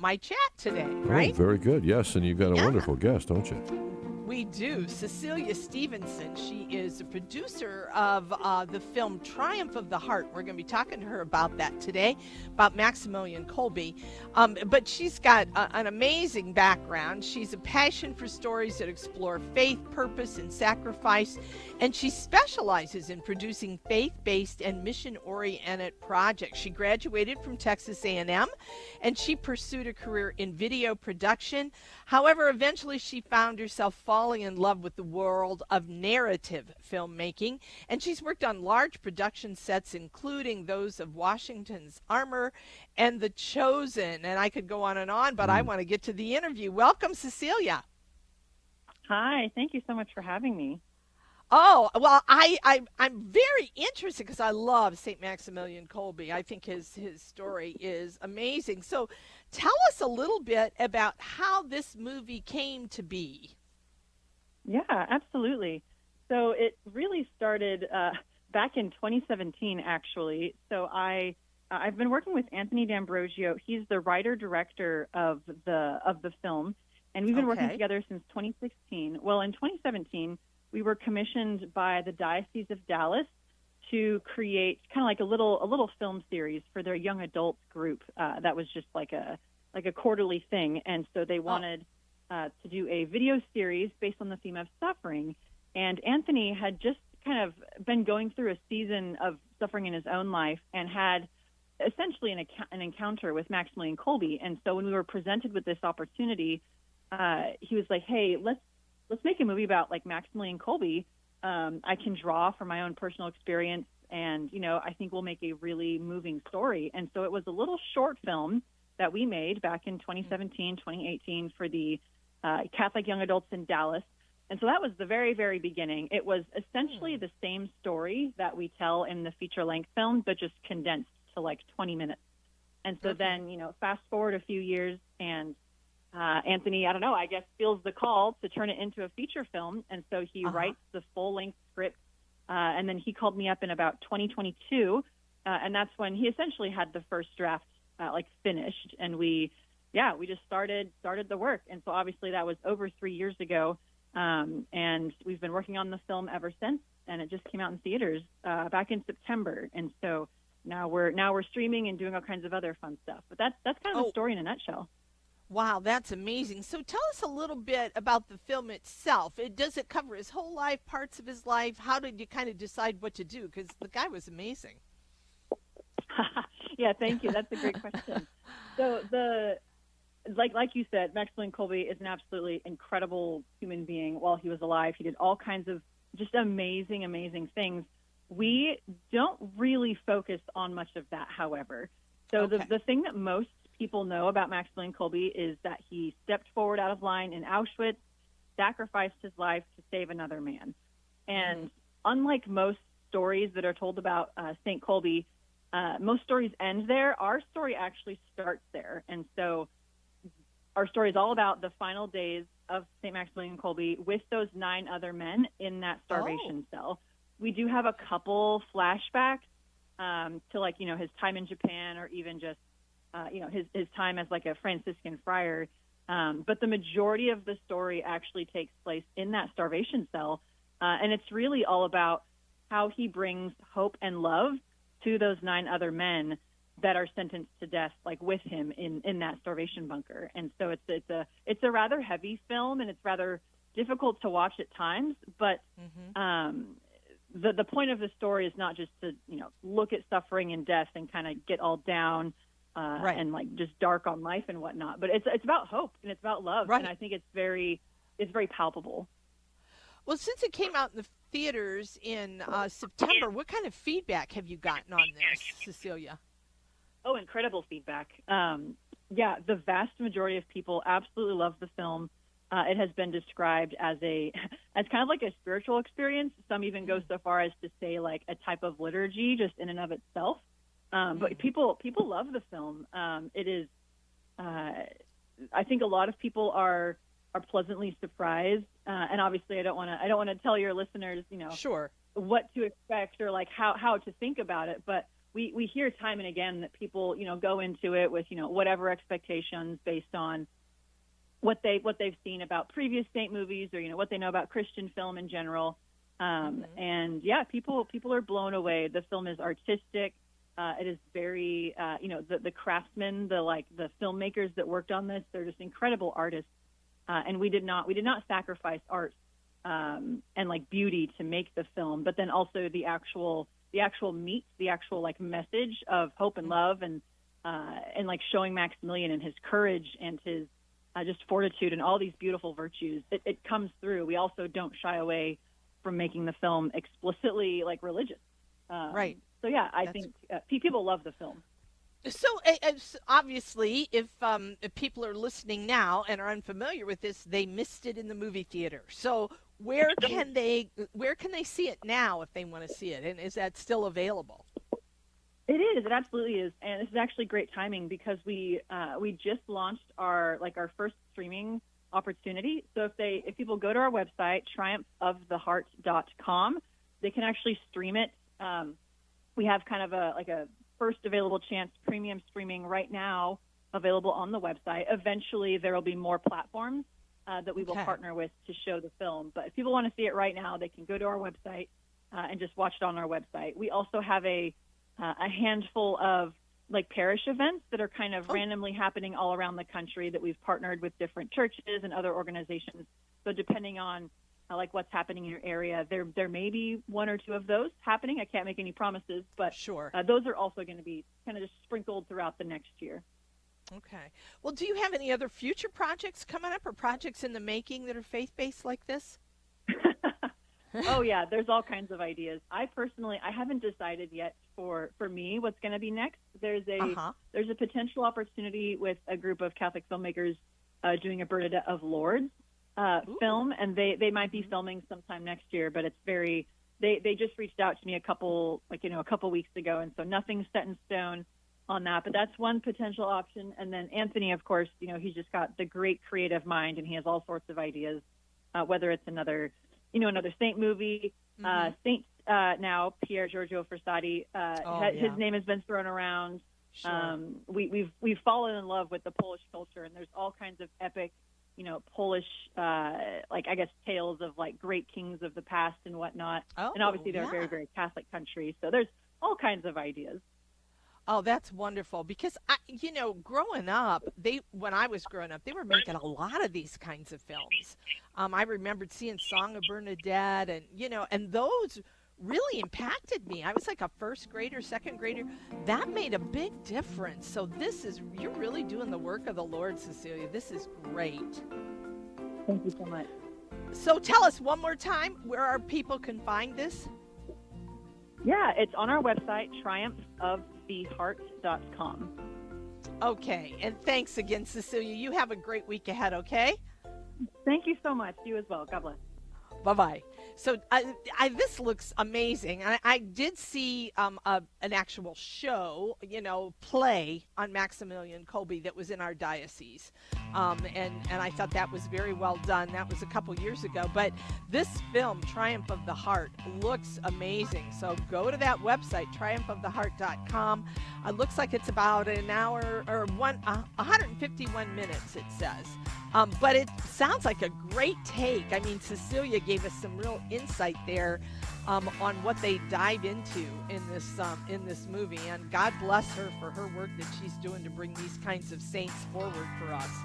my chat today, Oh, right? very good. Yes, and you've got a Yeah. wonderful guest, don't you? We do. Cecilia Stevenson. She is the producer of the film Triumph of the Heart. We're going to be talking to her about that today, about Maximilian Kolbe. But she's got an amazing background. She's a passion for stories that explore faith, purpose, and sacrifice. And she specializes in producing faith-based and mission-oriented projects. She graduated from Texas A&M, and she pursued a career in video production. However, eventually she found herself falling in love with the world of narrative filmmaking, and she's worked on large production sets, including those of Washington's Armor and The Chosen. And I could go on, but I want to get to the interview. Welcome, Cecilia. Hi, thank you so much for having me. Oh, well, I'm very interested because I love St. Maximilian Kolbe. I think his story is amazing. So tell us a little bit about how this movie came to be. Yeah, absolutely. So it really started back in 2017, actually. So I've been working with Anthony D'Ambrosio. He's the writer-director of the film, and we've been working together since 2016. Well, in 2017, we were commissioned by the Diocese of Dallas to create kind of like a little film series for their young adults group. That was just like a quarterly thing, and so they wanted to do a video series based on the theme of suffering. And Anthony had just kind of been going through a season of suffering in his own life and had essentially an encounter with Maximilian Kolbe. And so when we were presented with this opportunity, he was like, "Hey, let's make a movie about like Maximilian Kolbe. I can draw from my own personal experience, and I think we'll make a really moving story." And so it was a little short film that we made back in 2017, 2018 for the Catholic young adults in Dallas. And so that was the very, very beginning. It was essentially the same story that we tell in the feature-length film, but just condensed to like 20 minutes. And so then, fast forward a few years, and Anthony, I don't know, I guess feels the call to turn it into a feature film. And so he writes the full-length script, and then he called me up in about 2022, and that's when he essentially had the first draft finished. And we just started the work. And so obviously that was over 3 years ago. And we've been working on the film ever since, and it just came out in theaters back in September. And so now we're streaming and doing all kinds of other fun stuff. But that's kind of the story in a nutshell. Wow, that's amazing. So tell us a little bit about the film itself. Does it cover his whole life, parts of his life? How did you kind of decide what to do? Because the guy was amazing. Yeah, thank you. That's a great question. So like you said, Maximilian Kolbe is an absolutely incredible human being. While he was alive, he did all kinds of just amazing, amazing things. We don't really focus on much of that, however. So the thing that most people know about Maximilian Kolbe is that he stepped forward out of line in Auschwitz, sacrificed his life to save another man. And unlike most stories that are told about St. Kolbe, most stories end there. Our story actually starts there. And so our story is all about the final days of St. Maximilian Kolbe with those 9 other men in that starvation cell. We do have a couple flashbacks to his time in Japan, or even just his time as like a Franciscan friar. But the majority of the story actually takes place in that starvation cell. And it's really all about how he brings hope and love to those 9 other men that are sentenced to death, like with him in that starvation bunker. And so it's a rather heavy film, and it's rather difficult to watch at times. But the point of the story is not just to look at suffering and death and kind of get all down and like just dark on life and whatnot. But it's about hope, and it's about love, and I think it's very palpable. Well, since it came out in the theaters in September, what kind of feedback have you gotten on this, Cecilia? Oh, incredible feedback. The vast majority of people absolutely love the film. It has been described as kind of like a spiritual experience. Some even go so far as to say like a type of liturgy just in and of itself. But people love the film. It is, I think a lot of people are pleasantly surprised. And obviously I don't want to tell your listeners, Sure, what to expect or like how to think about it. But we hear time and again that people, go into it with, whatever expectations based on what they've seen about previous saint movies, or what they know about Christian film in general. And yeah, people are blown away. The film is artistic. It is very, the craftsmen, the filmmakers that worked on this, they're just incredible artists. And we did not sacrifice art and beauty to make the film, but then also the actual meat, the actual message of hope and love, and showing Maximilian and his courage and his just fortitude and all these beautiful virtues. It comes through. We also don't shy away from making the film explicitly religious. Right. So yeah, I think people love the film. So obviously, if people are listening now and are unfamiliar with this, they missed it in the movie theater. So where can they see it now if they want to see it? And is that still available? It is. It absolutely is. And this is actually great timing because we just launched our first streaming opportunity. So if people go to our website, triumphoftheheart.com, they can actually stream it. We have kind of a first available chance premium streaming right now available on the website. Eventually, there will be more platforms that we will partner with to show the film. But if people want to see it right now, they can go to our website and just watch it on our website. We also have a handful of parish events that are kind of randomly happening all around the country that we've partnered with different churches and other organizations. So depending on what's happening in your area, there may be one or two of those happening. I can't make any promises, but sure, those are also going to be kind of just sprinkled throughout the next year. Okay. Well, do you have any other future projects coming up or projects in the making that are faith-based like this? Oh yeah, there's all kinds of ideas. I haven't decided yet for me what's going to be next. There's a potential opportunity with a group of Catholic filmmakers doing a Bernadette of Lourdes film, and they might be filming sometime next year. But it's they just reached out to me a couple weeks ago, and so nothing's set in stone on that. But that's one potential option. And then Anthony, of course, he's just got the great creative mind, and he has all sorts of ideas. Whether it's another saint movie, Saint now Pier Giorgio Frassati. His name has been thrown around. Sure. We've fallen in love with the Polish culture, and there's all kinds of epic, Polish, tales of great kings of the past and whatnot. And obviously they're a very, very Catholic country, so there's all kinds of ideas. Oh, that's wonderful because growing up, when I was growing up, they were making a lot of these kinds of films. I remembered seeing Song of Bernadette, and those really impacted me. I was like a first grader, second grader. That made a big difference. So you're really doing the work of the Lord, Cecilia. This is great. Thank you so much. So tell us one more time where our people can find this. Yeah, it's on our website, triumphoftheheart.com. Okay, and thanks again, Cecilia. You have a great week ahead, okay? Thank you so much. You as well. God bless. Bye-bye. So this looks amazing. I did see an actual show, play on Maximilian Kolbe that was in our diocese. And I thought that was very well done. That was a couple years ago. But this film, Triumph of the Heart, looks amazing. So go to that website, triumphoftheheart.com. It looks like it's about an hour or 151 minutes, it says. But it sounds like a great take. I mean, Cecilia gave us some real insight there on what they dive into in this movie. And God bless her for her work that she's doing to bring these kinds of saints forward for us.